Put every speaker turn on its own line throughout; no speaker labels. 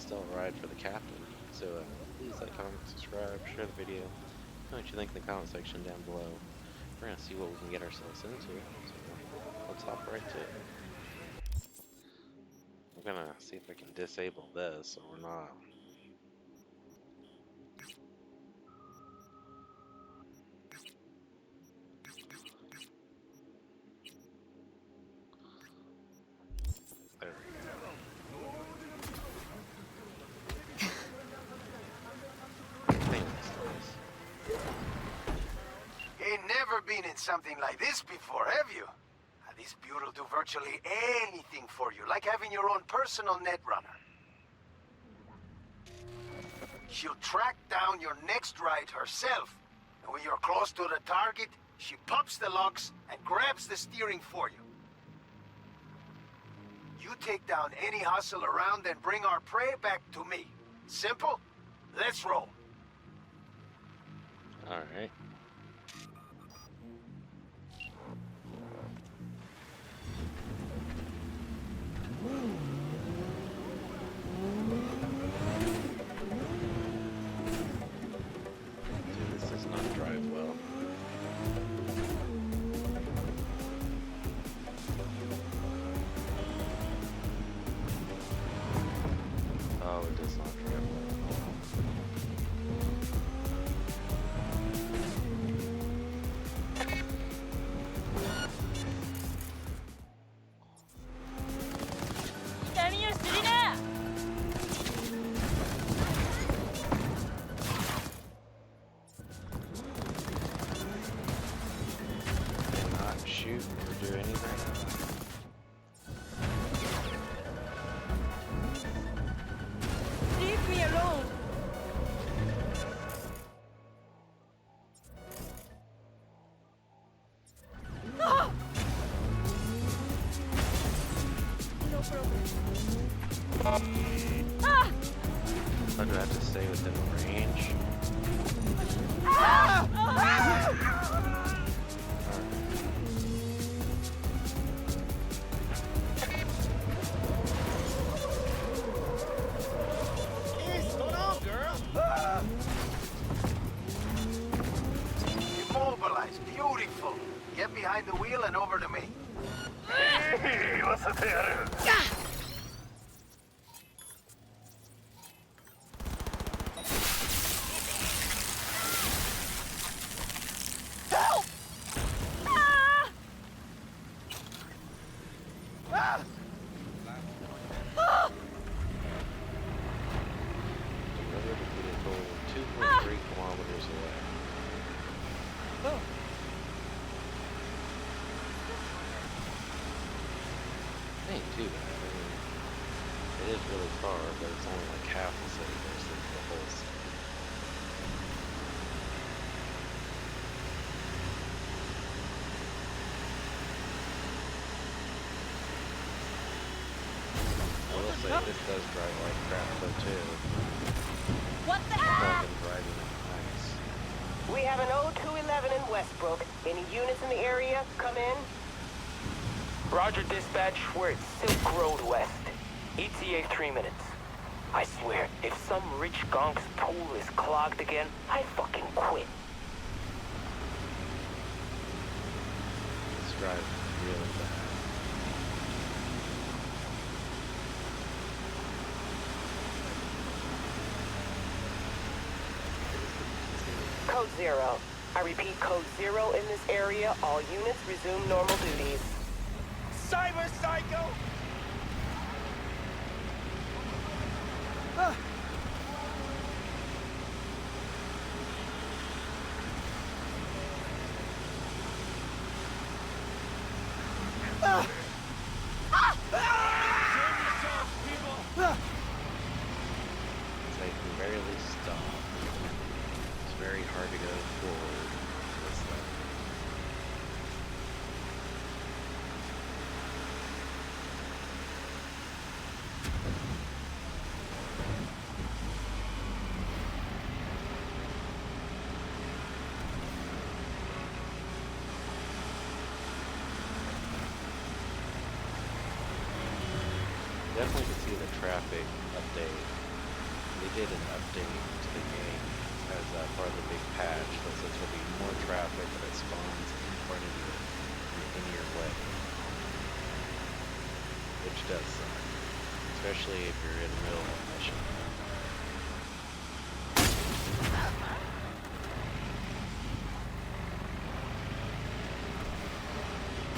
still a ride for the captain. So please like, comment, subscribe, share the video. Know what you think in the comment section down below. We're gonna see what we can get ourselves into. So let's hop right to it. I'm gonna see if I can disable this or not. There we go. Thanks,
Ain't never been in something like this before, have you? This beauty will do virtually anything for you, like having your own personal netrunner. She'll track down your next ride herself, and when you're close to the target, she pops the locks and grabs the steering for you. You take down any hustle around and bring our prey back to me. Simple? Let's roll.
Alright. Dude, this does not drive well. Oh, it does not drive well. Cannot shoot or do anything.
Leave me alone! Ah! No problem. Ah!
I do have to stay within range.
Ah! Ah!
Immobilized. Beautiful. Get behind the wheel and over to me.
Hey, what's the matter?
Help! Ah! Ah! Ah!
Delivered vehicle 2.3 kilometers away.
Oh.
Ain't too bad. I mean, it is really far, but it's only like half the city versus the whole city. I will say this does drive like crap though too.
What the
I've
heck?
been driving it nice.
We have an 0211 in Westbrook. Any units in the area? Come in.
Roger, dispatch. We're at Silk Road West. ETA 3 minutes. I swear, if some rich gonk's pool is clogged again, I fucking quit.
This drive is really bad.
Code 0. I repeat, Code 0 in this area. All units resume normal duties.
Cyber Psycho!
It's like we barely stop. It's very hard to go forward. This thing. Definitely can see the traffic update did an update to the game as part of the big patch that says there'll be more traffic that spawns in front of you in your way, which does suck, especially if you're in the middle of a mission.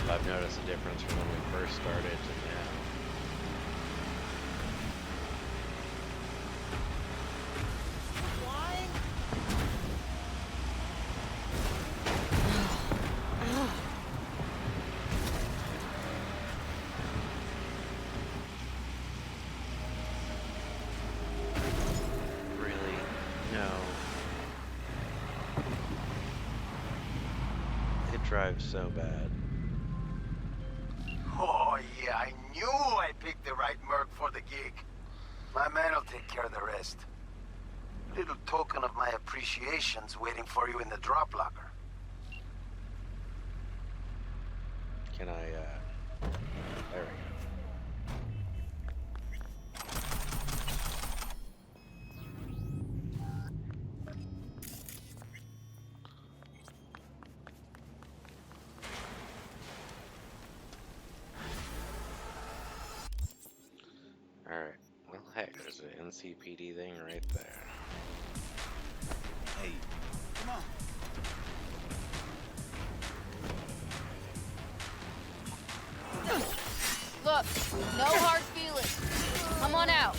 I've noticed a difference from when we first started to now.
Flying?
Really? No. It drives so bad.
Oh, yeah, I knew I picked the right merc for the gig. My man will take care of the rest. Little token of my appreciation's waiting for you in the drop locker.
Can I, there we go. Alright, well heck, there's an NCPD thing right there.
Hey, come on.
Look, no hard feelings. Come on out.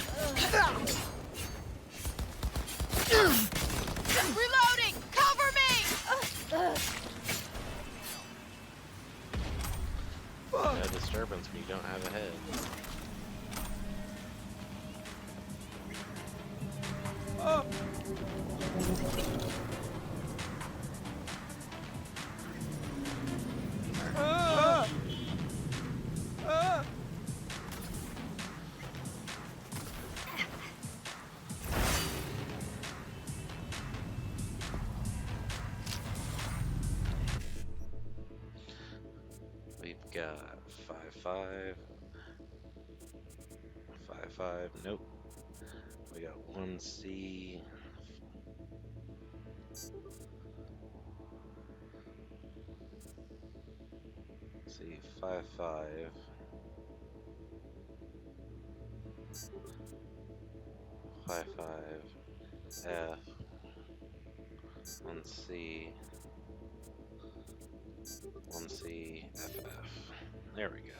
Reloading! Cover me!
No disturbance when you don't have a head. We've got 5-5. 5-5, nope. We got 1C. See, 5-5. 5-5. F. 1C. 1C. FF. There we go.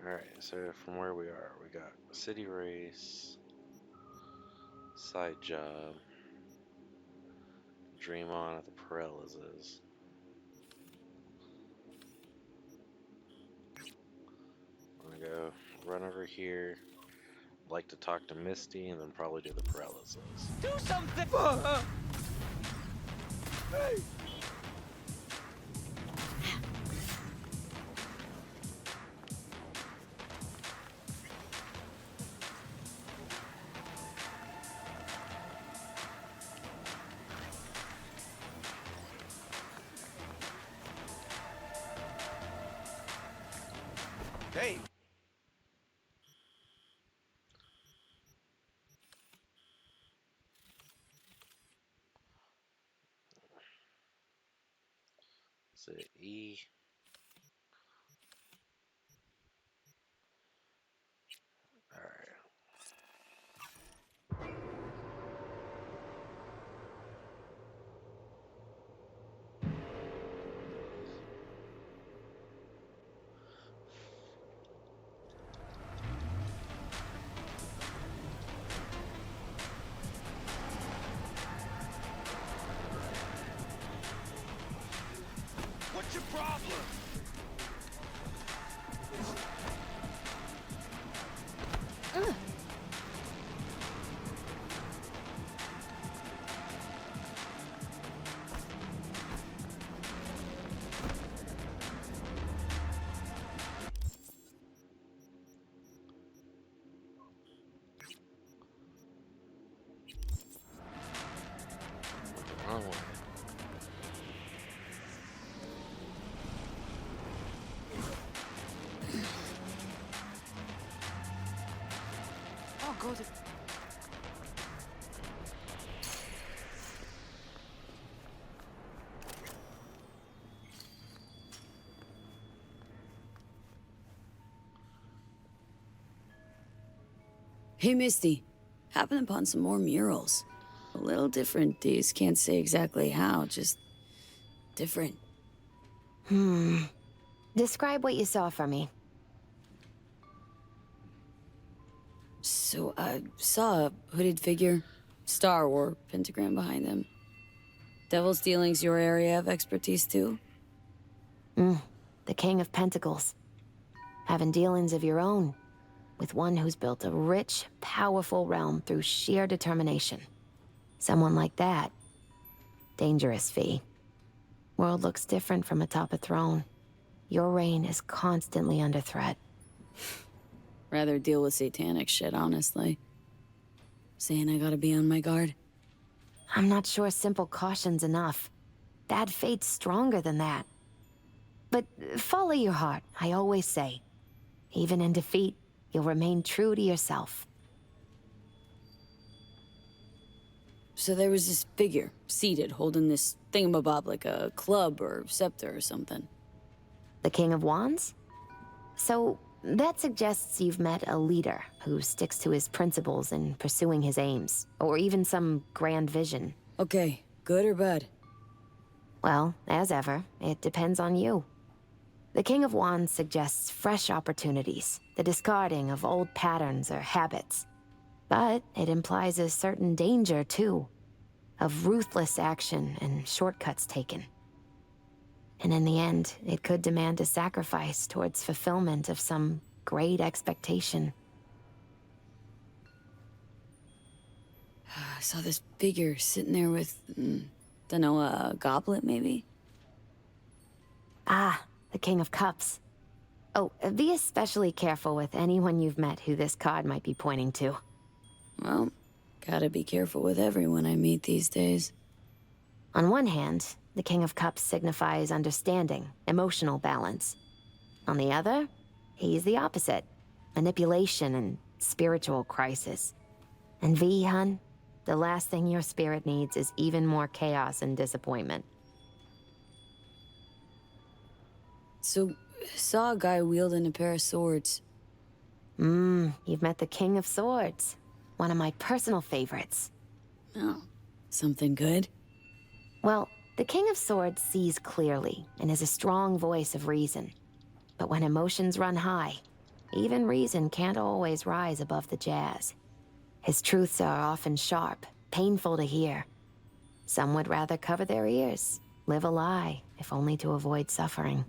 Alright, so from where we are, we got city race, side job, dream on at the Parellises. I'm gonna go run over here, like to talk to Misty, and then probably do the Parellises.
Do something! Hey! Hey!
Is it E? Alright.
What's your problem?
I'll go to...
Hey, Misty. Happened upon some more murals. A little different, these. Can't say exactly how, just... different.
Describe what you saw for me.
So, I saw a hooded figure. Star or pentagram behind them. Devil's Dealing's your area of expertise, too?
The King of Pentacles. Having dealings of your own. With one who's built a rich, powerful realm through sheer determination. Someone like that. Dangerous, V. World looks different from atop a throne. Your reign is constantly under threat.
Rather deal with satanic shit, honestly. Saying I gotta be on my guard.
I'm not sure simple caution's enough. Bad fate's stronger than that. But follow your heart, I always say. Even in defeat, you'll remain true to yourself.
So there was this figure, seated, holding this thingamabob like a club or scepter or something.
The King of Wands? So, that suggests you've met a leader who sticks to his principles in pursuing his aims, or even some grand vision.
Okay, good or bad?
Well, as ever, it depends on you. The King of Wands suggests fresh opportunities, the discarding of old patterns or habits. But it implies a certain danger, too, of ruthless action and shortcuts taken. And in the end, it could demand a sacrifice towards fulfillment of some great expectation.
I saw this figure sitting there with, dunno, a goblet, maybe?
Ah, the King of Cups. Oh, be especially careful with anyone you've met who this card might be pointing to.
Well, gotta be careful with everyone I meet these days.
On one hand, the King of Cups signifies understanding, emotional balance. On the other, he's the opposite. Manipulation and spiritual crisis. And V, hun, the last thing your spirit needs is even more chaos and disappointment.
So, saw a guy wielding a pair of swords.
You've met the King of Swords. One of my personal favorites.
Oh, something good?
Well, the King of Swords sees clearly and is a strong voice of reason. But when emotions run high, even reason can't always rise above the jazz. His truths are often sharp, painful to hear. Some would rather cover their ears, live a lie, if only to avoid suffering.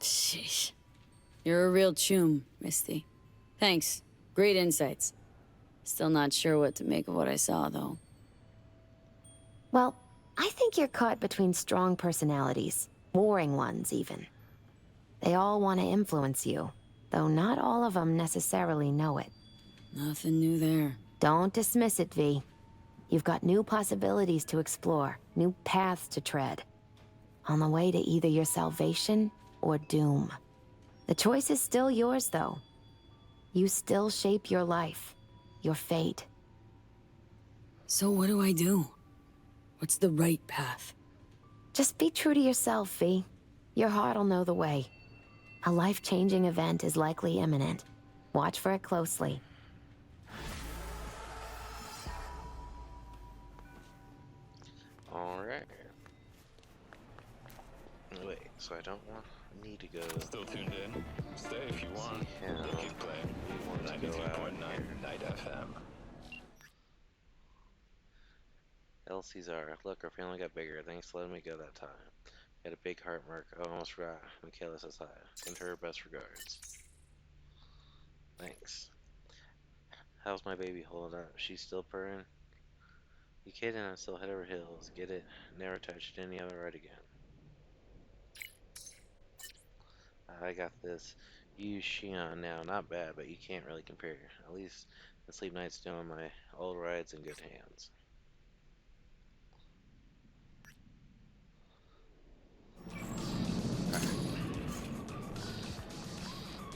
Sheesh. You're a real chum, Misty. Thanks. Great insights. Still not sure what to make of what I saw, though.
Well, I think you're caught between strong personalities, warring ones even. They all want to influence you, though not all of them necessarily know it.
Nothing new there.
Don't dismiss it, V. You've got new possibilities to explore, new paths to tread. On the way to either your salvation or doom. The choice is still yours, though. You still shape your life, your fate.
So what do I do? What's the right path?
Just be true to yourself, V. Your heart'll know the way. A life-changing event is likely imminent. Watch for it closely.
Alright. Wait, so I don't need to go.
Still tuned in? Stay if you want.
Yeah,
We'll keep playing.
we want to go out
93.9 Night FM.
LC's are. Look, our family got bigger. Thanks for letting me go that time. Had a big heart mark. I almost forgot. Michaela says hi. Send her best regards. Thanks. How's my baby holding up? She's still purring? You kidding? I'm still head over heels. Get it? Never touched any other right again. I got this used Shion now. Not bad, but you can't really compare. At least I sleep nights doing my old rides in good hands.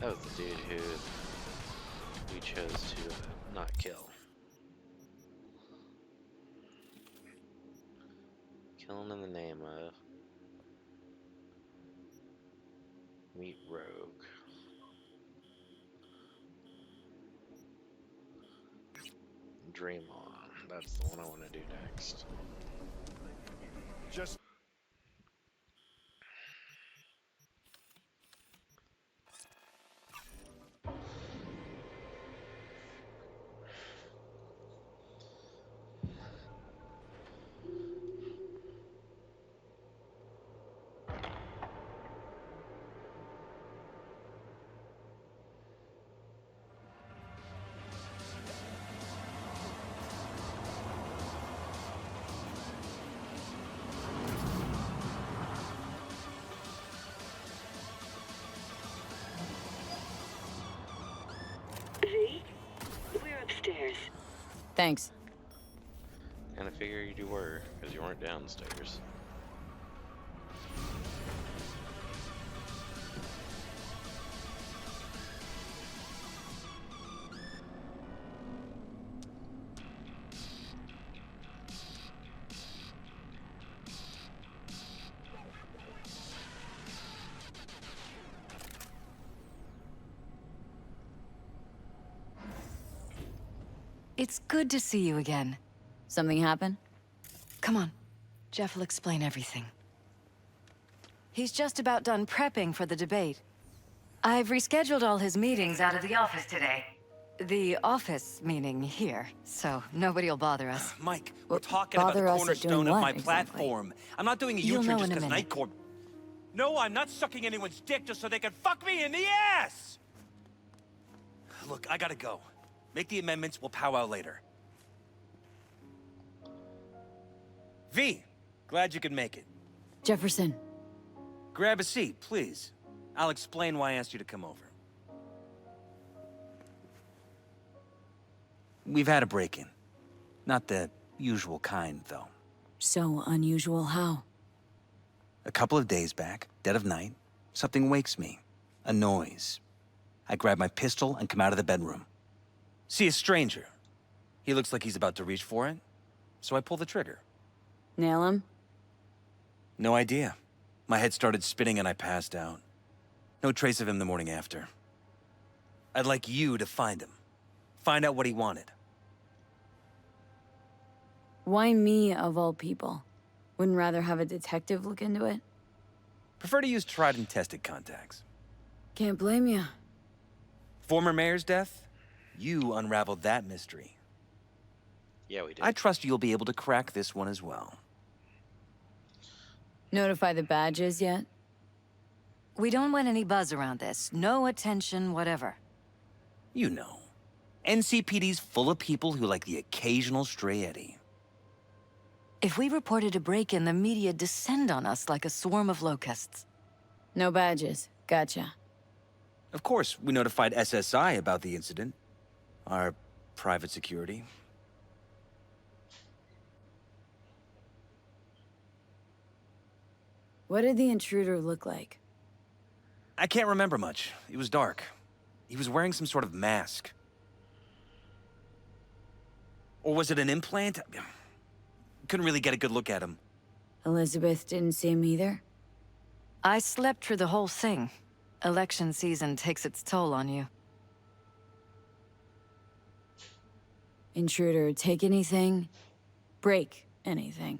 That was the dude who we chose to not kill. Killing in the name of Meat Rogue. Dream On. That's the one I want to do next.
Just
We're upstairs.
Thanks.
Kinda figured you were, because you weren't downstairs.
It's good to see you again.
Something happen?
Come on. Jeff will explain everything. He's just about done prepping for the debate. I've rescheduled all his meetings out of the office today. The office meaning here, so nobody will bother us.
Mike,
Well,
we're talking about the
bother us at
cornerstone
doing
of
what,
my
exactly?
platform. I'm not doing a
You'll
U-turn
know
just
in a
because
minute.
Nightcore... No, I'm not sucking anyone's dick just so they can fuck me in the ass! Look, I gotta go. Make the amendments, we'll powwow later. V, glad you could make it.
Jefferson.
Grab a seat, please. I'll explain why I asked you to come over. We've had a break-in. Not the usual kind, though.
So unusual how?
A couple of days back, dead of night, something wakes me. A noise. I grab my pistol and come out of the bedroom. See a stranger. He looks like he's about to reach for it, so I pull the trigger.
Nail him?
No idea. My head started spinning and I passed out. No trace of him the morning after. I'd like you to find him. Find out what he wanted.
Why me, of all people? Wouldn't rather have a detective look into it?
Prefer to use tried and tested contacts.
Can't blame ya.
Former mayor's death? You unraveled that mystery.
Yeah, we did.
I trust you'll be able to crack this one as well.
Notify the badges yet?
We don't want any buzz around this. No attention, whatever.
You know. NCPD's full of people who like the occasional stray eddy.
If we reported a break-in, the media descend on us like a swarm of locusts.
No badges. Gotcha.
Of course, we notified SSI about the incident. Our private security.
What did the intruder look like?
I can't remember much. It was dark. He was wearing some sort of mask. Or was it an implant? Couldn't really get a good look at him.
Elizabeth didn't see him either?
I slept through the whole thing. Election season takes its toll on you.
Intruder take anything? Break anything?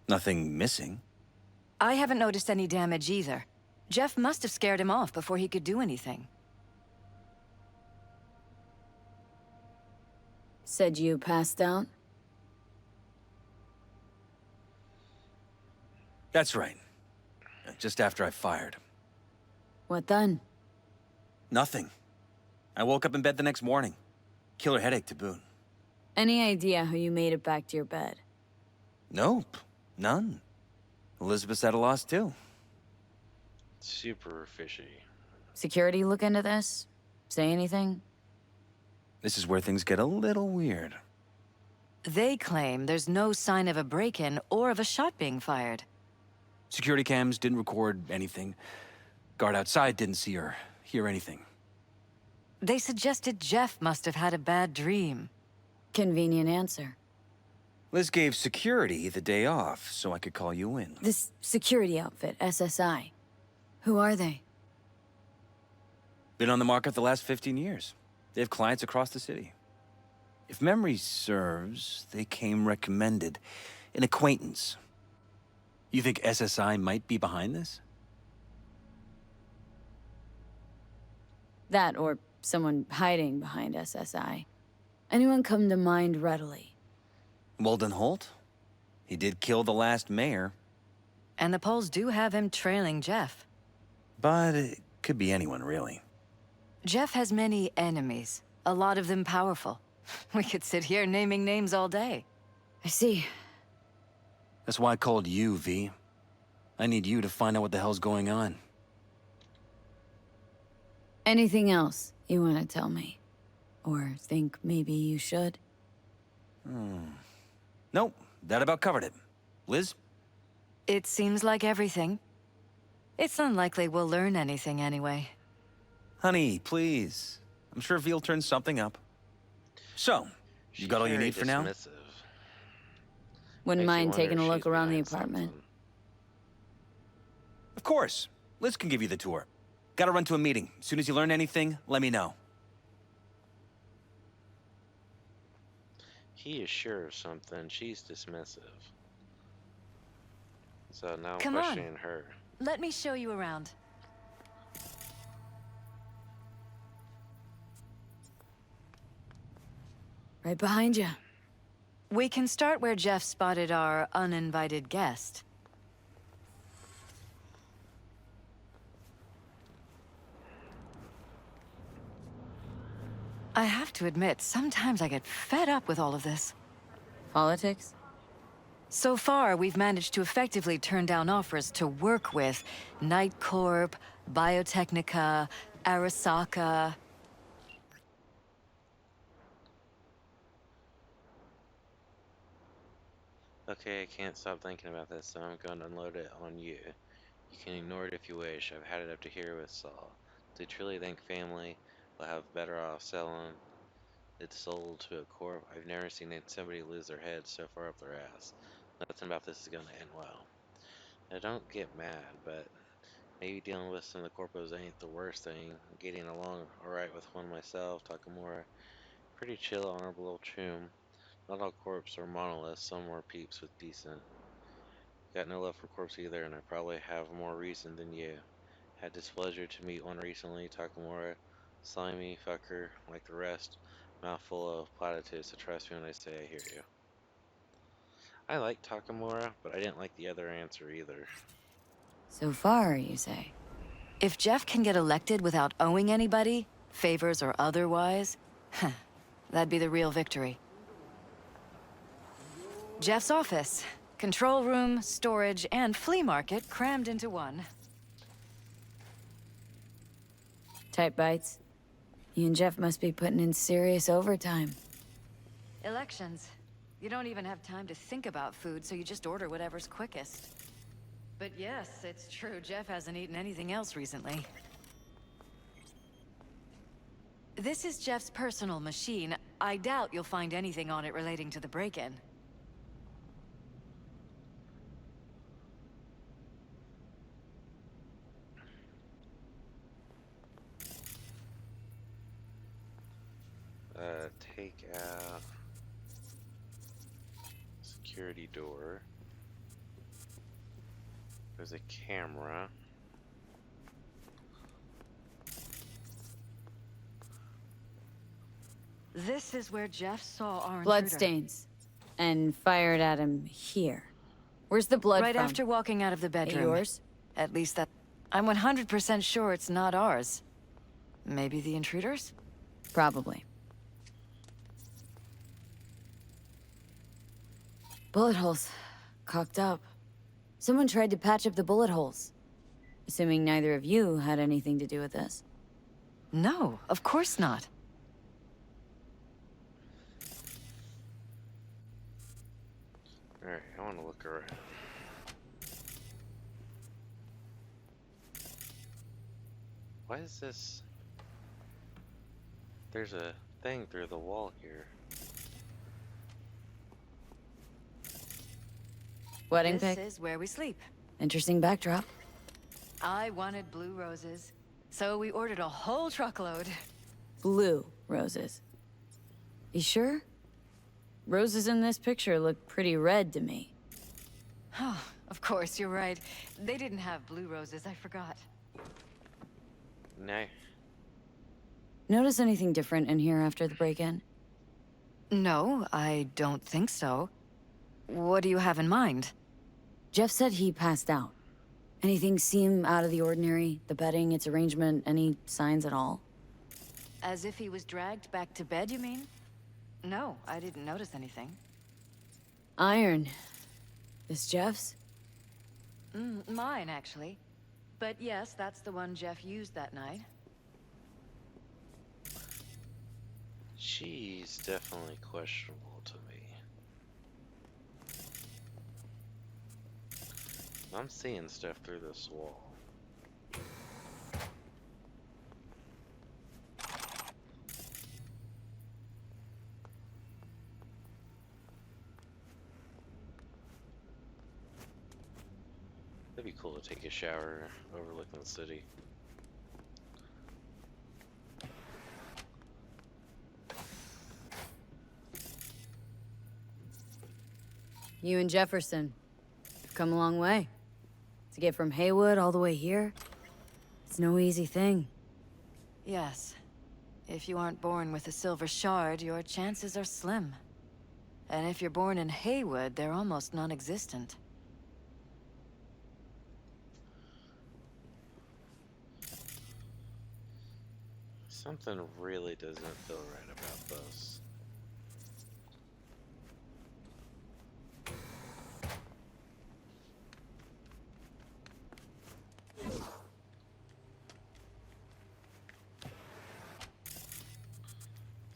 Nothing missing.
I haven't noticed any damage either. Jeff must have scared him off before he could do anything.
Said you passed out?
That's right. Just after I fired.
What then?
Nothing. I woke up in bed the next morning. Killer headache to boot.
Any idea how you made it back to your bed?
Nope. None. Elizabeth's at a loss too.
Super fishy.
Security look into this? Say anything?
This is where things get a little weird.
They claim there's no sign of a break-in or of a shot being fired.
Security cams didn't record anything. Guard outside didn't see her hear anything.
They suggested Jeff must have had a bad dream.
Convenient answer.
Liz gave security the day off so I could call you in.
This security outfit, SSI. Who are they?
Been on the market the last 15 years. They have clients across the city. If memory serves, they came recommended. An acquaintance. You think SSI might be behind this?
That or someone hiding behind SSI. Anyone come to mind readily?
Walden Holt? He did kill the last mayor.
And the polls do have him trailing Jeff.
But it could be anyone, really.
Jeff has many enemies, a lot of them powerful. We could sit here naming names all day.
I see.
That's why I called you, V. I need you to find out what the hell's going on.
Anything else you want to tell me? Or think maybe you should?
Nope, that about covered it. Liz?
It seems like everything. It's unlikely we'll learn anything anyway.
Honey, please. I'm sure V'll turn something up. So, you got all you
Very
need for now?
dismissive.
Wouldn't
Makes you
mind
wonder
taking
if
a look
she's
around the
behind
apartment.
something.
Of course. Liz can give you the tour. Gotta run to a meeting. As soon as you learn anything, let me know.
He is sure of something. She's dismissive. So now I'm
Come on.
questioning her.
Let me show you around.
Right behind you.
We can start where Jeff spotted our uninvited guest. I have to admit, sometimes I get fed up with all of this.
Politics?
So far, we've managed to effectively turn down offers to work with Night Corp, Biotechnica, Arasaka.
Okay, I can't stop thinking about this, so I'm going to unload it on you. You can ignore it if you wish. I've had it up to here with Saul. Do you truly think family will have better off selling it sold to a corp? I've never seen somebody lose their head so far up their ass. Nothing about this is going to end well. Now don't get mad, but maybe dealing with some of the corpos ain't the worst thing. Getting along alright with one myself, Takamura. Pretty chill, honorable old chum. Not all corps are monoliths, some are peeps with decent. Got no love for corpse either, and I probably have more reason than you. Had displeasure to meet one recently, Takamura. Slimy fucker, like the rest. Mouthful of platitudes, so trust me when I say I hear you. I like Takamura, but I didn't like the other answer either.
So far, you say?
If Jeff can get elected without owing anybody, favors or otherwise, that'd be the real victory. Jeff's office. Control room, storage, and flea market crammed into one.
Tight bites. You and Jeff must be putting in serious overtime.
Elections. You don't even have time to think about food, so you just order whatever's quickest. But yes, it's true, Jeff hasn't eaten anything else recently. This is Jeff's personal machine. I doubt you'll find anything on it relating to the break-in.
Take out security door. There's a camera.
This is where Jeff saw our intruder.
Bloodstains. And fired at him here. Where's the blood
Right
from?
after walking out of the bedroom.
Yours?
At least that... I'm 100% sure it's not ours. Maybe the intruders?
Probably. Bullet holes. Cocked up. Someone tried to patch up the bullet holes. Assuming neither of you had anything to do with this.
No, of course not.
Alright, I want to look around. Why is this? There's a thing through the wall here.
Wedding
This
pic.
is where we sleep.
Interesting backdrop.
I wanted blue roses, so we ordered a whole truckload.
Blue roses. You sure? Roses in this picture look pretty red to me.
Oh, of course, you're right. They didn't have blue roses, I forgot.
No.
Notice anything different in here after the break-in?
No, I don't think so. What do you have in mind?
Jeff said he passed out. Anything seem out of the ordinary? The bedding, its arrangement, any signs at all?
As if he was dragged back to bed, you mean? No, I didn't notice anything.
Iron. This Jeff's?
Mine, actually. But yes, that's the one Jeff used that night.
She's definitely questionable to me. I'm seeing stuff through this wall. That'd be cool to take a shower overlooking the city.
You and Jefferson. You've come a long way. To get from Haywood all the way here, it's no easy thing.
Yes. If you aren't born with a silver shard, your chances are slim. And if you're born in Haywood, they're almost non-existent.
Something really doesn't feel right about this.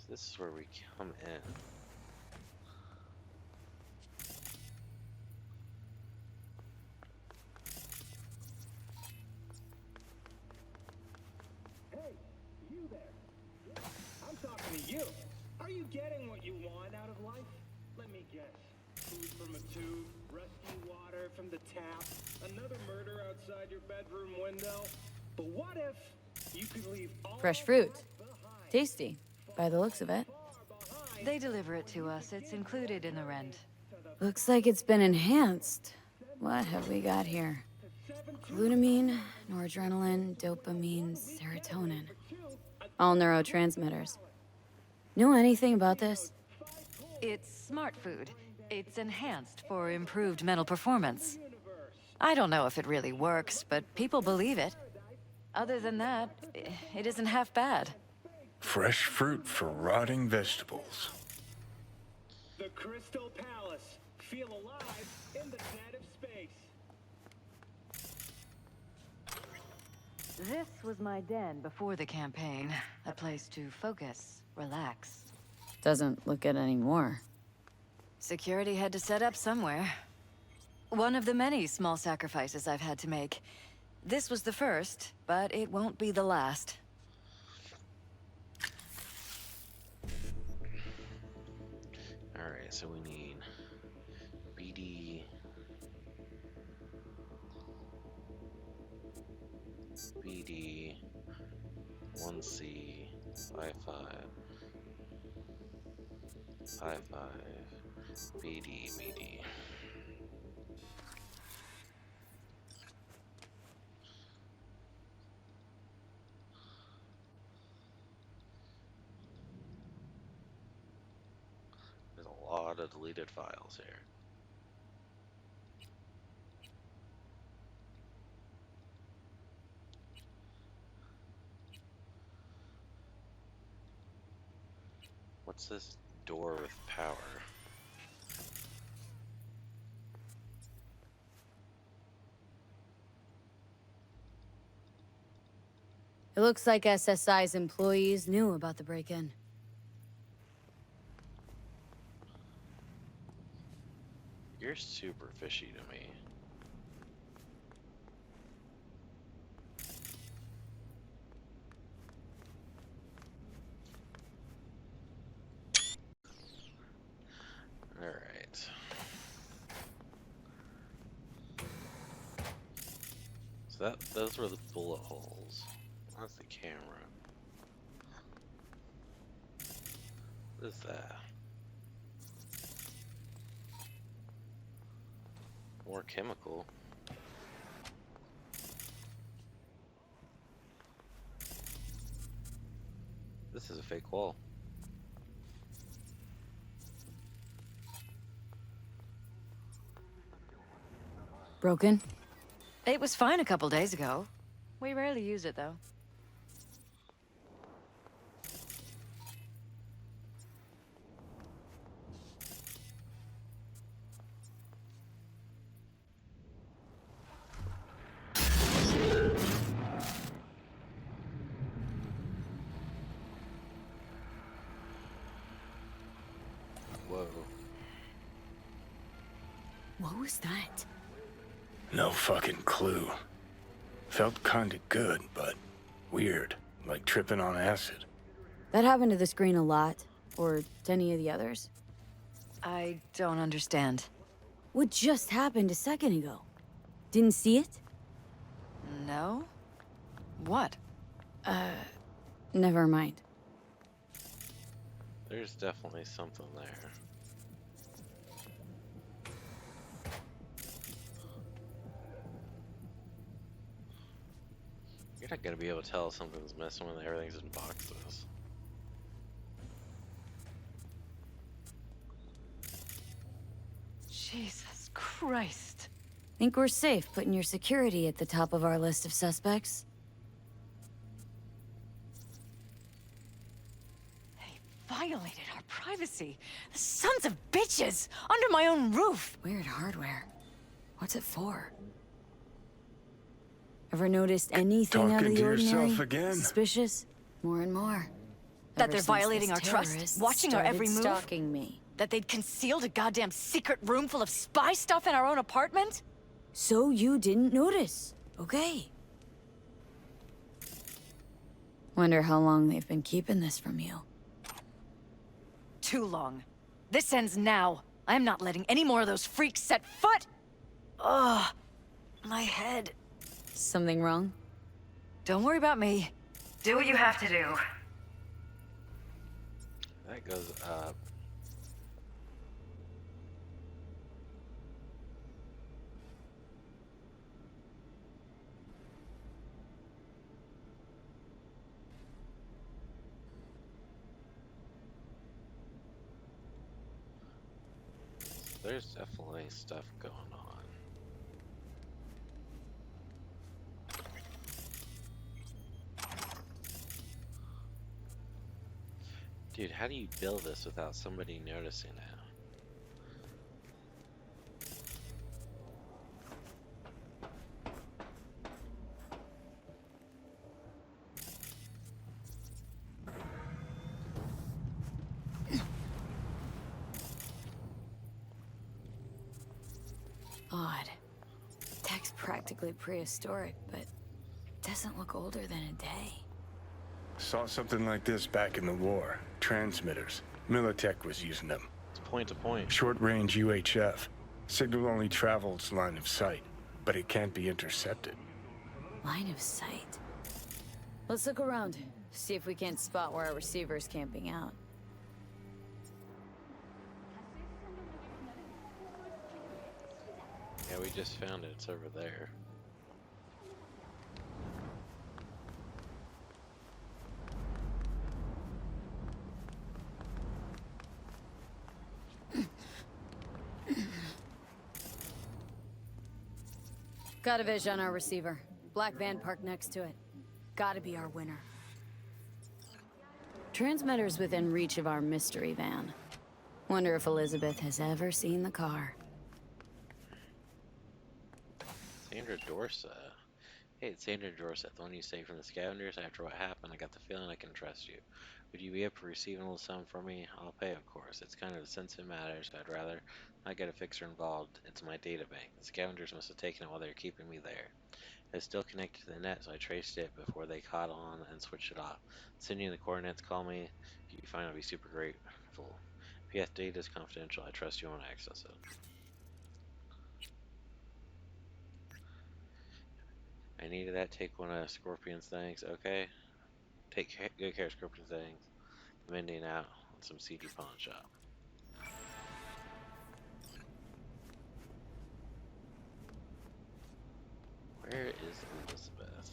This is where we come in.
Hey, you there. I'm talking to you. Are you getting what you want out of life? Let me guess. Food from a tube, rusty water from the tap, another murder outside your bedroom window. But what if you could leave all
Fresh fruit.
that behind?
Tasty, by the looks of it.
They deliver it to us. It's included in the rent.
Looks like it's been enhanced. What have we got here? Glutamine, noradrenaline, dopamine, serotonin. All neurotransmitters. Know anything about this?
It's smart food. It's enhanced for improved mental performance. I don't know if it really works, but people believe it. Other than that, it isn't half bad.
Fresh fruit for rotting vegetables.
The Crystal Palace. Feel alive in the dead of space.
This was my den before the campaign. A place to focus, relax.
Doesn't look it anymore.
Security had to set up somewhere. One of the many small sacrifices I've had to make. This was the first, but it won't be the last.
Alright, so we need BD, BD, 1C, I5, I5, BD, BD. There's a lot of deleted files here. What's this door with power?
It looks like SSI's employees knew about the break-in.
You're super fishy to me. Those were the bullet holes. That's the camera. What is that? More chemical. This is a fake wall.
Broken?
It was fine a couple days ago. We rarely use it, though.
Whoa.
What was that?
No fucking clue. Felt kinda good, but weird. Like tripping on acid.
That happened to the screen a lot. Or to any of the others.
I don't understand.
What just happened a second ago? Didn't see it?
No? What?
Never mind.
There's definitely something there. You're not gonna be able to tell if something's missing when everything's in boxes.
Jesus Christ.
Think we're safe putting your security at the top of our list of suspects?
They violated our privacy. The sons of bitches! Under my own roof!
Weird hardware. What's it for? Ever noticed anything out of
Talking
the
to
ordinary?
yourself again?
Suspicious? More and more.
That
Ever
they're
since
violating
this
our trust,
terrorist
watching our every
started
move?
Stalking me.
That they'd concealed a goddamn secret room full of spy stuff in our own apartment?
So you didn't notice. Okay. Wonder how long they've been keeping this from you.
Too long. This ends now. I'm not letting any more of those freaks set foot! Ugh. My head.
Something wrong?
Don't worry about me. Do what you have to do.
That goes up. There's definitely stuff going on. Dude, how do you build this without somebody noticing it?
Odd. Tech's practically prehistoric, but doesn't look older than a day.
Saw something like this back in the war. Transmitters. Militech was using them.
It's point to point.
Short-range UHF. Signal only travels line of sight, but it can't be intercepted.
Line of sight. Let's look around. See if we can't spot where our receiver's camping out.
Yeah, we just found it. It's over there.
Got a vision on our receiver. Black van parked next to it. Gotta be our winner. Transmitter's within reach of our mystery van. Wonder if Elizabeth has ever seen the car.
Sandra Dorset. Hey, it's Sandra Dorset, the one you saved from the scavengers. After what happened, I got the feeling I can trust you. Would you be up for receiving a little sum from me? I'll pay, of course. It's kind of a sensitive matter, so I'd rather not get a fixer involved. It's my data bank. The scavengers must have taken it while they were keeping me there. It's still connected to the net, so I traced it before they caught on and switched it off. Send you the coordinates, call me. If you find it, I'll be super grateful. PS data is confidential. I trust you won't access it. I needed that. Take one of Scorpion's things. Okay. Good care of Scorpion's things. I'm ending out on some CD pawn shop. Where is Elizabeth?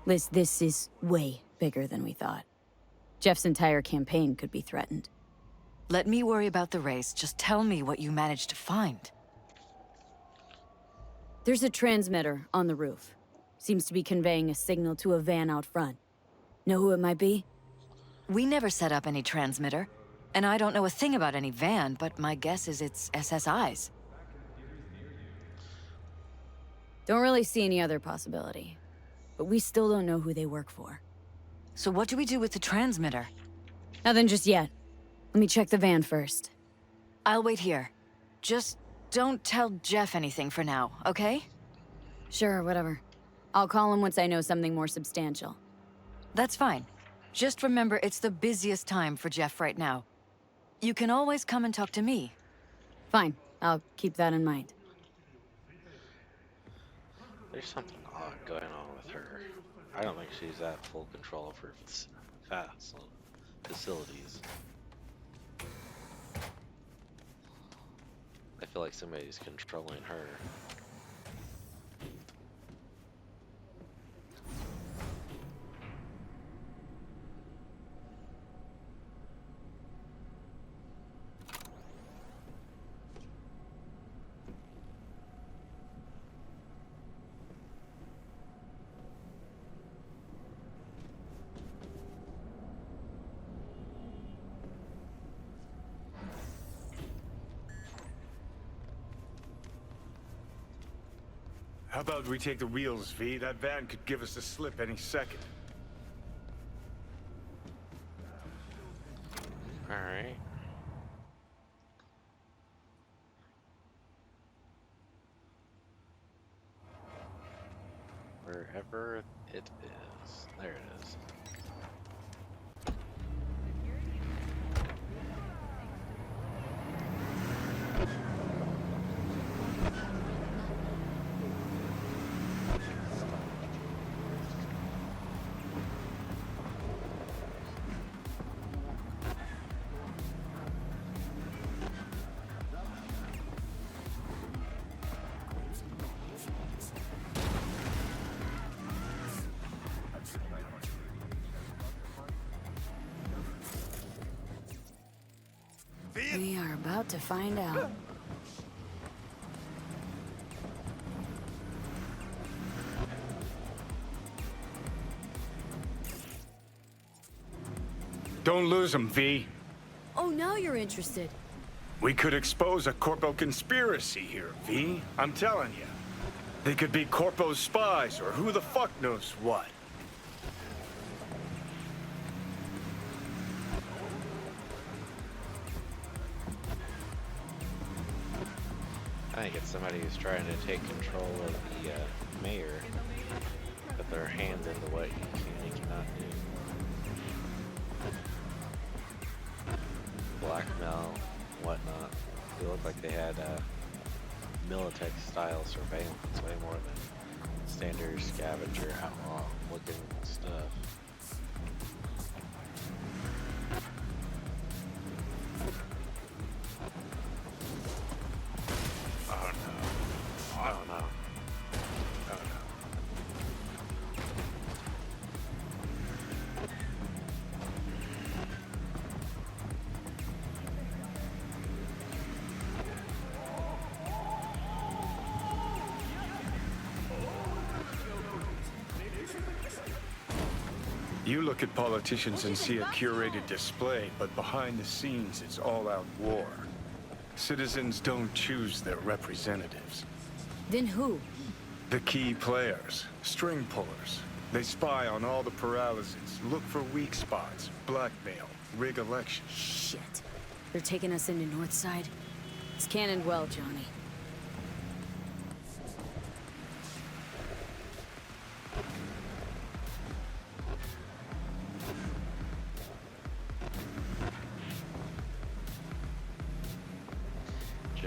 Liz, this is way bigger than we thought. Jeff's entire campaign could be threatened.
Let me worry about the race. Just tell me what you managed to find.
There's a transmitter on the roof. Seems to be conveying a signal to a van out front. Know who it might be?
We never set up any transmitter. And I don't know a thing about any van, but my guess is it's SSI's.
Don't really see any other possibility. But we still don't know who they work for.
So what do we do with the transmitter?
Nothing just yet. Let me check the van first.
I'll wait here. Just don't tell Jeff anything for now, okay?
Sure, whatever. I'll call him once I know something more substantial.
That's fine. Just remember it's the busiest time for Jeff right now. You can always come and talk to me.
Fine. I'll keep that in mind.
There's something odd going on with her. I don't think she's at full control of her facilities. I feel like somebody's controlling her.
How about we take the wheels, V? That van could give us the slip any second.
Alright. Wherever it is. There it is.
We are about to find out.
Don't lose them, V.
Oh, now you're interested.
We could expose a Corpo conspiracy here, V. I'm telling you. They could be Corpo's spies, or who the fuck knows what.
I think it's somebody who's trying to take control of the mayor, put their hands into what he can and cannot do. Blackmail, whatnot. They look like they had Militech style surveillance, way more than standard scavenger outlaw looking stuff. Oh no. Oh no. Oh no.
You look at politicians and see a curated display, but behind the scenes, it's all-out war. Citizens don't choose their representatives.
Then who?
The key players, string pullers. They spy on all the paralyses, look for weak spots, blackmail, rig elections.
Shit. They're taking us into Northside? It's cannoned well, Johnny.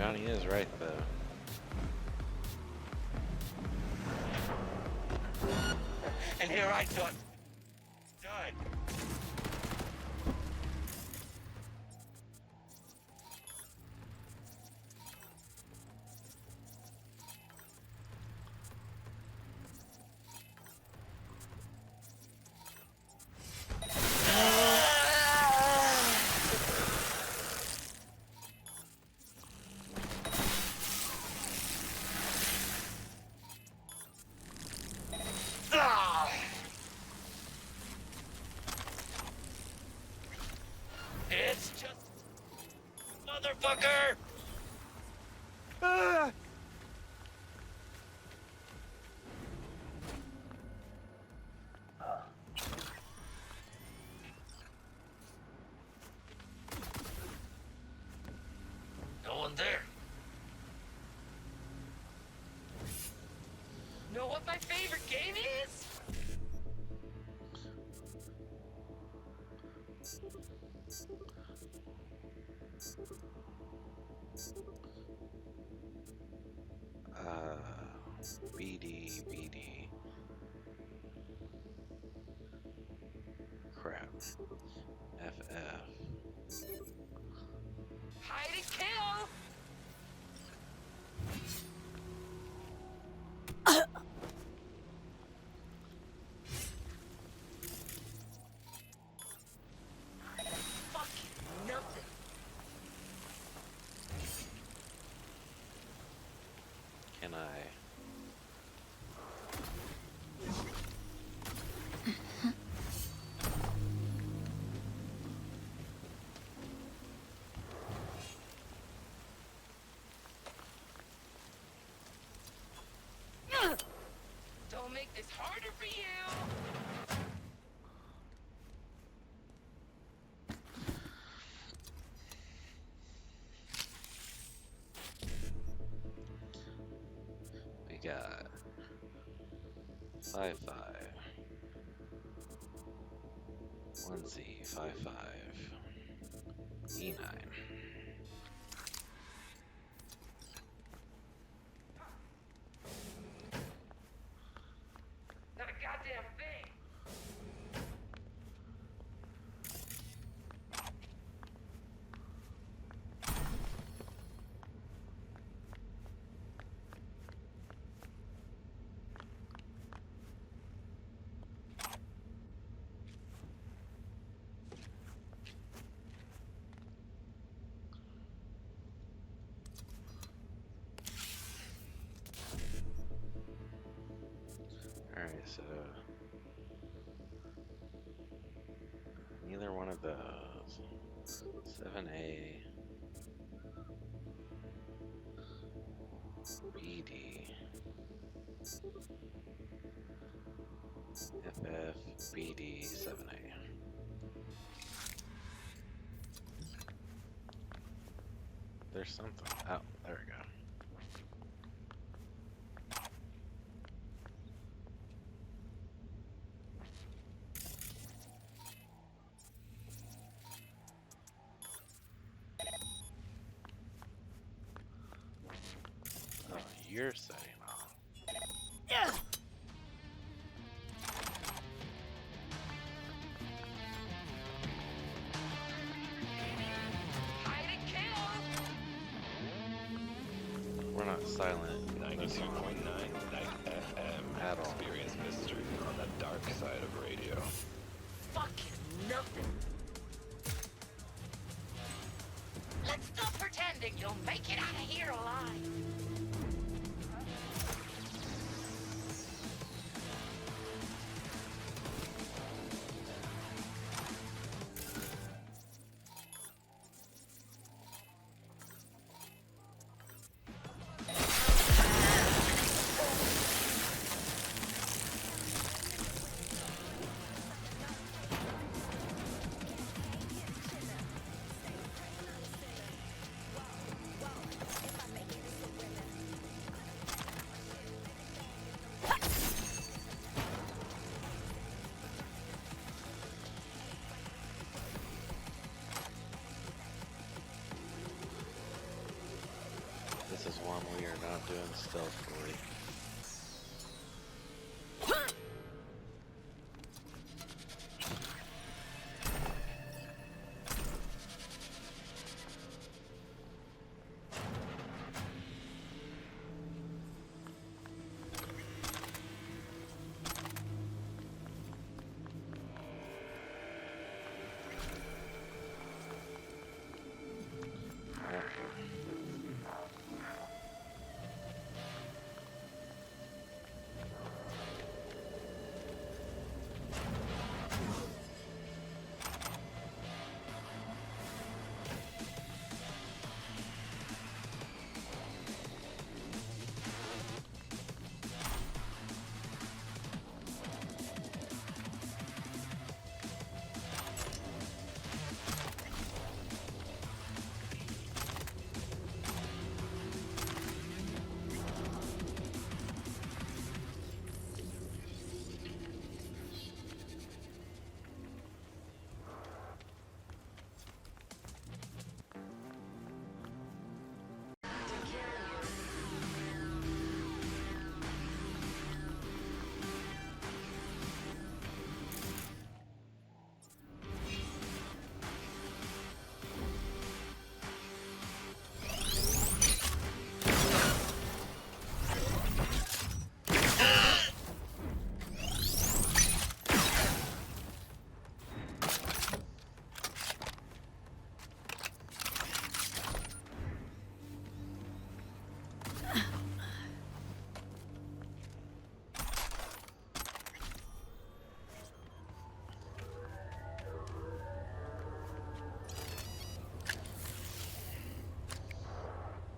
Johnny is right, though.
And here I thought... Done. It's just... Motherfucker! No one there. Know what my favorite game is?
BD. Crap. FF.
Hide and kill! Fucking nothing.
Can I?
Don't make this harder for you!
We got 5-5. 1Z 5-5. E9.
Not a goddamn thing!
Alright, so neither one of those. 7A, BD, FF, BD, 7A. There's something. Oh, there we go. Oh, you're setting off.
Yeah.
Hide and kill!
We're not silent.
92.9 Night FM.
At all.
Experience mystery on the dark side of radio.
Fucking nothing! Let's stop pretending you'll make it out of here alive!
This is one we are not doing stealthily.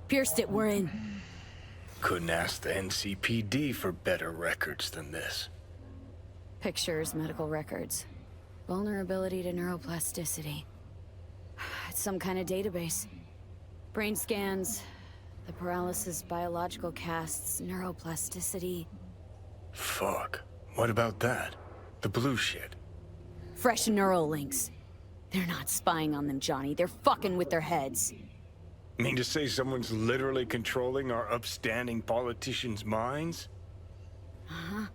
Pierced it, we're in.
Couldn't ask the NCPD for better records than this.
Pictures, medical records. Vulnerability to neuroplasticity. It's some kind of database. Brain scans, the paralysis, biological casts, neuroplasticity.
Fuck. What about that? The blue shit.
Fresh neural links. They're not spying on them, Johnny. They're fucking with their heads.
Mean to say someone's literally controlling our upstanding politicians' minds?
Uh-huh.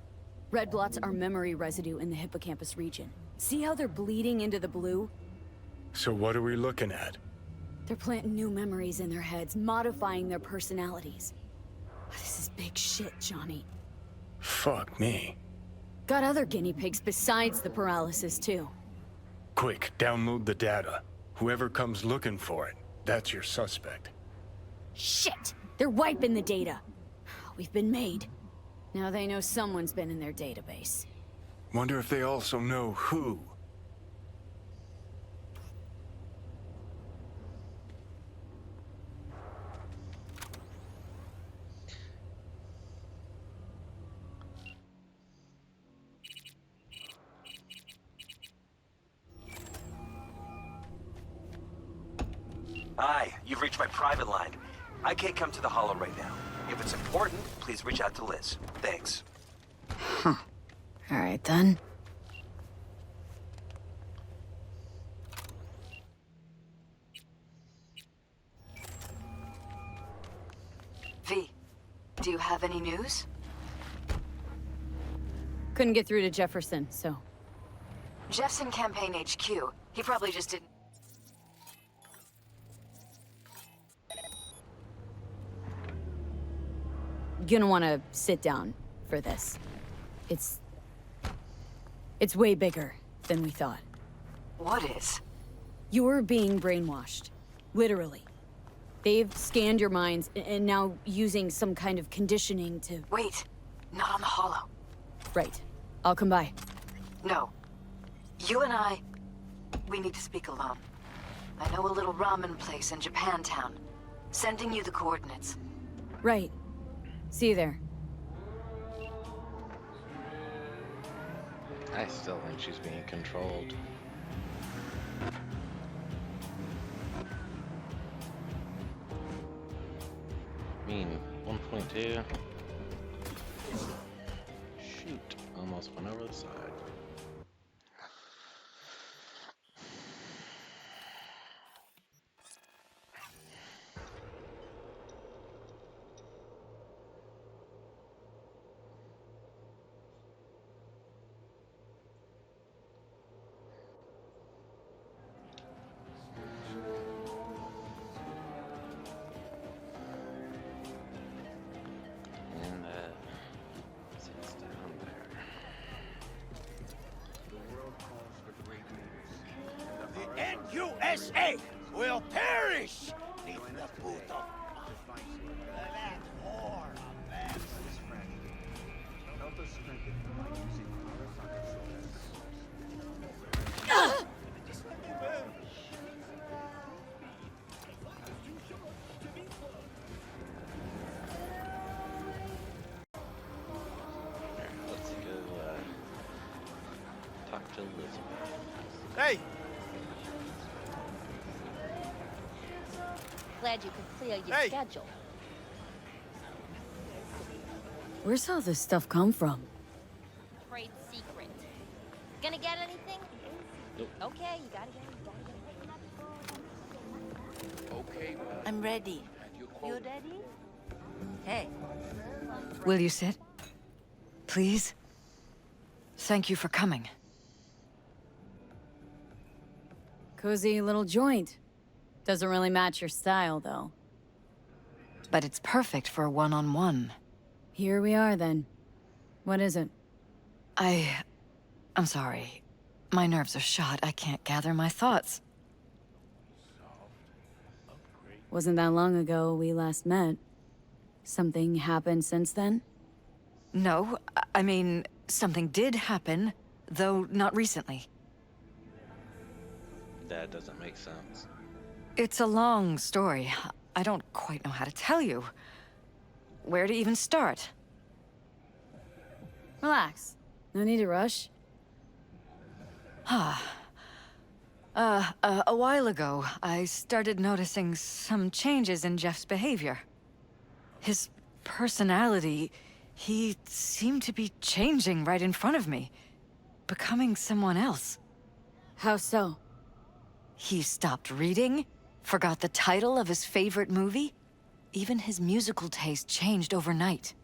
Red blots are memory residue in the hippocampus region. See how they're bleeding into the blue?
So what are we looking at?
They're planting new memories in their heads, modifying their personalities. This is big shit, Johnny.
Fuck me.
Got other guinea pigs besides the paralysis, too.
Quick, download the data. Whoever comes looking for it, that's your suspect.
Shit! They're wiping the data. We've been made. Now they know someone's been in their database.
Wonder if they also know who.
Hi, you've reached my private line. I can't come to the Hollow right now. If it's important, please reach out to Liz. Thanks.
Huh. All right, then.
V, do you have any news?
Couldn't get through to Jefferson, so...
Jeff's in Campaign HQ. He probably just didn't...
Gonna wanna sit down for this. It's way bigger than we thought.
What is?
You're being brainwashed. Literally. They've scanned your minds and now using some kind of conditioning to...
Wait, not on the Hollow.
Right. I'll come by.
No. You and I, we need to speak alone. I know a little ramen place in Japantown. Sending you the coordinates.
Right. See you there.
I still think she's being controlled. I mean, 1.2. Shoot, almost went over the side.
SA will perish neath the boot of that whore of theirs.
Help us strengthen him by using Arasaka
Let's go talk to Elizabeth.
Hey!
Glad you could clear your
Hey.
schedule.
Where's all this stuff come from?
Trade secret. Gonna get anything?
Nope.
Okay, you gotta get it.
Okay, well,
I'm ready.
you
ready? Hey.
Will you sit? Please? Thank you for coming.
Cozy little joint. Doesn't really match your style, though.
But it's perfect for a one-on-one.
Here we are, then. What is it?
I'm sorry. My nerves are shot. I can't gather my thoughts.
Wasn't that long ago we last met. Something happened since then?
No, I mean, something did happen, though not recently.
That doesn't make sense.
It's a long story. I don't quite know how to tell you. Where to even start?
Relax. No need to rush.
A while ago, I started noticing some changes in Jeff's behavior. His personality, he seemed to be changing right in front of me. Becoming someone else.
How so?
He stopped reading, forgot the title of his favorite movie. Even his musical taste changed overnight.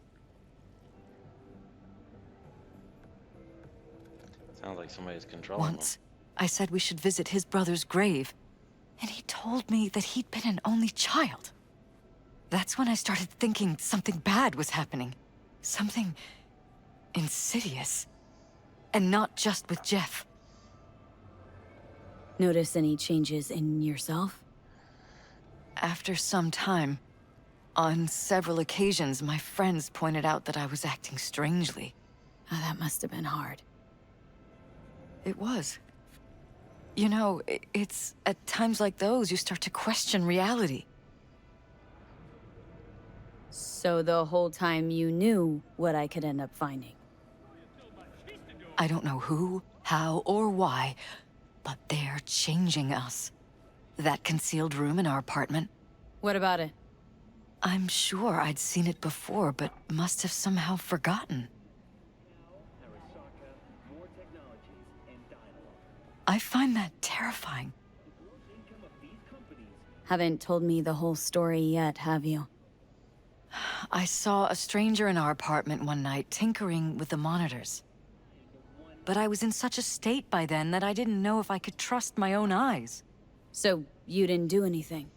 Sounds like somebody's controlling him.
Once, I said we should visit his brother's grave, and he told me that he'd been an only child. That's when I started thinking something bad was happening. Something insidious. And not just with Jeff.
Notice any changes in yourself?
After some time, on several occasions, my friends pointed out that I was acting strangely.
Oh, that must have been hard.
It was. You know, it's at times like those you start to question reality.
So the whole time you knew what I could end up finding?
I don't know who, how, or why, but they're changing us. That concealed room in our apartment.
What about it?
I'm sure I'd seen it before, but must have somehow forgotten. I find that terrifying.
Haven't told me the whole story yet, have you?
I saw a stranger in our apartment one night tinkering with the monitors. But I was in such a state by then that I didn't know if I could trust my own eyes.
So you didn't do anything?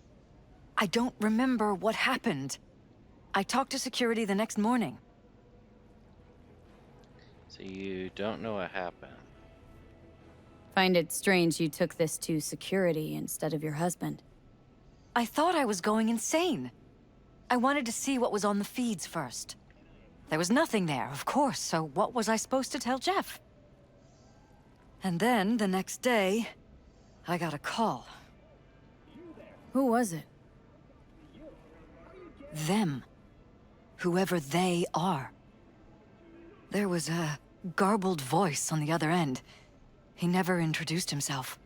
I don't remember what happened. I talked to security the next morning.
So you don't know what happened.
Find it strange you took this to security instead of your husband.
I thought I was going insane. I wanted to see what was on the feeds first. There was nothing there, of course, so what was I supposed to tell Jeff? And then, the next day, I got a call.
Who was it?
Them. Whoever they are. There was a garbled voice on the other end. He never introduced himself.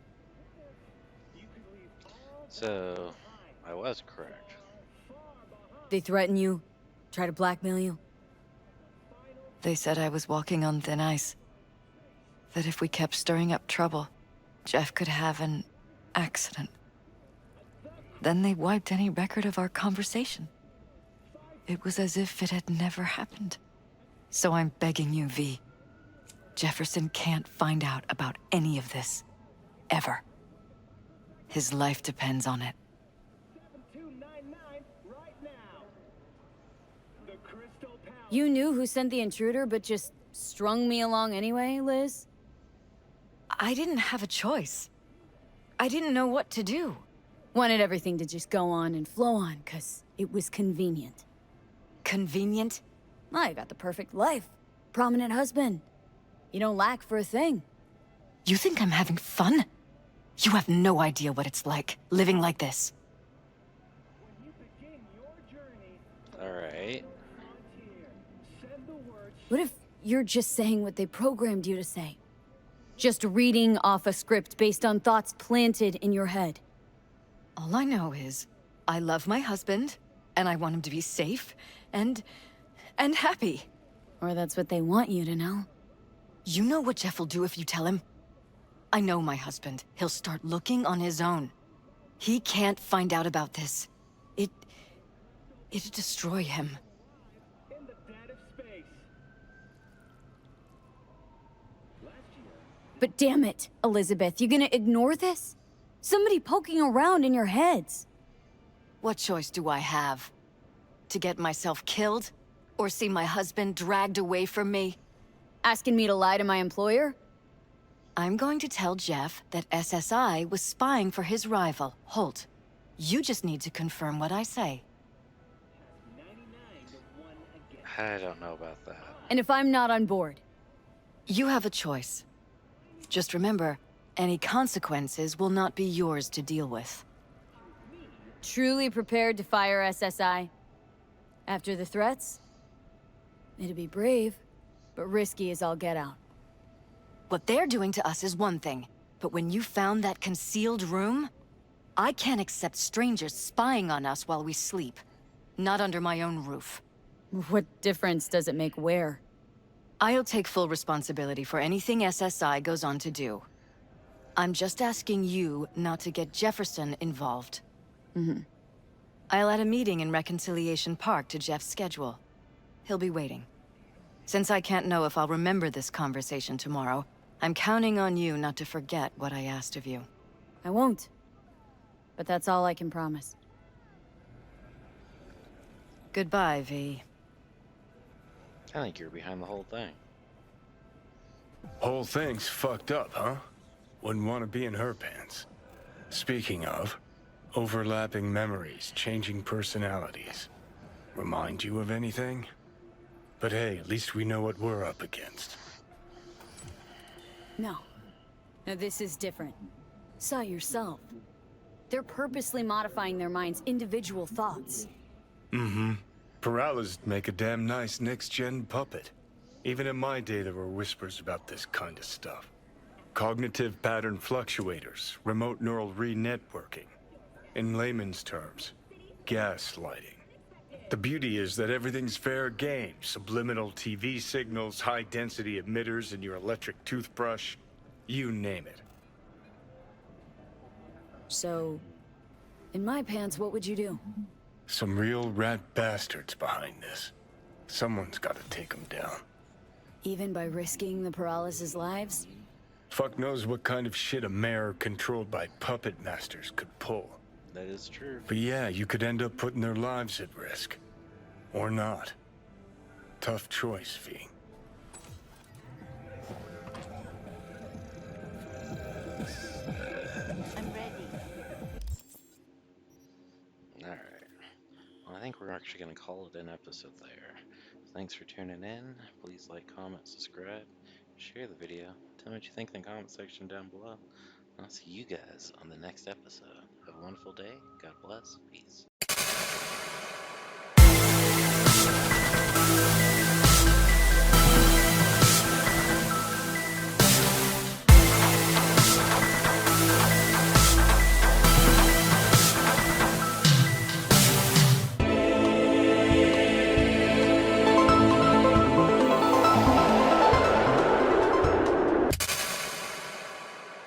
So, I was correct.
They threaten you? Try to blackmail you?
They said I was walking on thin ice. That if we kept stirring up trouble, Jeff could have an accident. Then they wiped any record of our conversation. It was as if it had never happened. So I'm begging you, V. Jefferson can't find out about any of this. Ever. His life depends on it.
7299 right now. The Crystal Palace.
You knew who sent the intruder, but just strung me along anyway, Liz?
I didn't have a choice. I didn't know what to do.
Wanted everything to just go on and flow on, 'cause it was convenient.
Convenient?
I got the perfect life. Prominent husband. You don't lack for a thing.
You think I'm having fun? You have no idea what it's like, living like this.
Alright.
What if you're just saying what they programmed you to say? Just reading off a script based on thoughts planted in your head.
All I know is, I love my husband, and I want him to be safe, and happy.
Or that's what they want you to know.
You know what Jeff will do if you tell him? I know my husband. He'll start looking on his own. He can't find out about this. It'd destroy him.
In the dead of space.
But damn it, Elizabeth, you gonna ignore this? Somebody poking around in your heads.
What choice do I have? To get myself killed? Or see my husband dragged away from me?
Asking me to lie to my employer?
I'm going to tell Jeff that SSI was spying for his rival, Holt. You just need to confirm what I say.
I don't know about that.
And if I'm not on board?
You have a choice. Just remember, any consequences will not be yours to deal with.
Truly prepared to fire SSI? After the threats? It'd be brave, but risky as all get out.
What they're doing to us is one thing, but when you found that concealed room, I can't accept strangers spying on us while we sleep. Not under my own roof.
What difference does it make where?
I'll take full responsibility for anything SSI goes on to do. I'm just asking you not to get Jefferson involved. I'll add a meeting in Reconciliation Park to Jeff's schedule. He'll be waiting. Since I can't know if I'll remember this conversation tomorrow, I'm counting on you not to forget what I asked of you.
I won't. But that's all I can promise.
Goodbye, V.
I think you're behind the whole thing.
Whole thing's fucked up, huh? Wouldn't want to be in her pants. Speaking of, overlapping memories, changing personalities. Remind you of anything? But hey, at least we know what we're up against.
No. Now this is different. Saw yourself. They're purposely modifying their minds' individual thoughts.
Peralez make a damn nice next-gen puppet. Even in my day, there were whispers about this kind of stuff. Cognitive pattern fluctuators, remote neural re-networking. In layman's terms, gaslighting. The beauty is that everything's fair game. Subliminal TV signals, high-density emitters in your electric toothbrush. You name it.
So, in my pants, what would you do?
Some real rat bastards behind this. Someone's gotta take them down.
Even by risking the paralysis lives?
Fuck knows what kind of shit a mayor controlled by puppet masters could pull.
That is true.
But yeah, you could end up putting their lives at risk. Or not. Tough choice, V.
I'm ready.
Alright. Well, I think we're actually going to call it an episode there. Thanks for tuning in. Please like, comment, subscribe, share the video. Tell me what you think in the comment section down below. I'll see you guys on the next episode. Have a wonderful day. God bless. Peace.